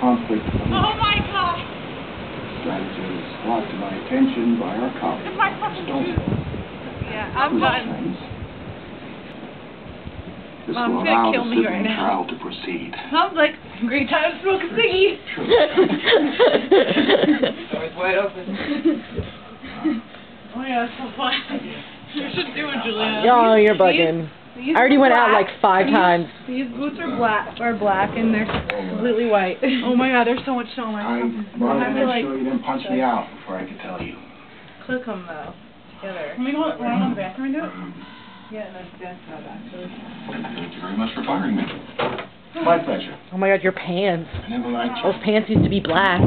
conflict. Oh my god! Strategy is brought to my attention by our colleagues. It's my fucking shoes. Yeah, I'm done. This Mom's will gonna allow kill the me right sibling now. trial to proceed. Sounds like a great time to smoke a ciggy. Door's wide open. Oh yeah, that's so fun. You should do it, Juliana. Oh, you're bugging. I already went out like 5 times. These boots are black and they're completely white. Oh my god, there's so much snow on my I feet. wanted to make sure you didn't punch me out before I could tell you. Click them though, together. Can we go to the bathroom and do it? Yeah, that's not actually. Thank you very much for firing me. My pleasure. Oh my god, your pants. I never liked you. Those pants used to be black.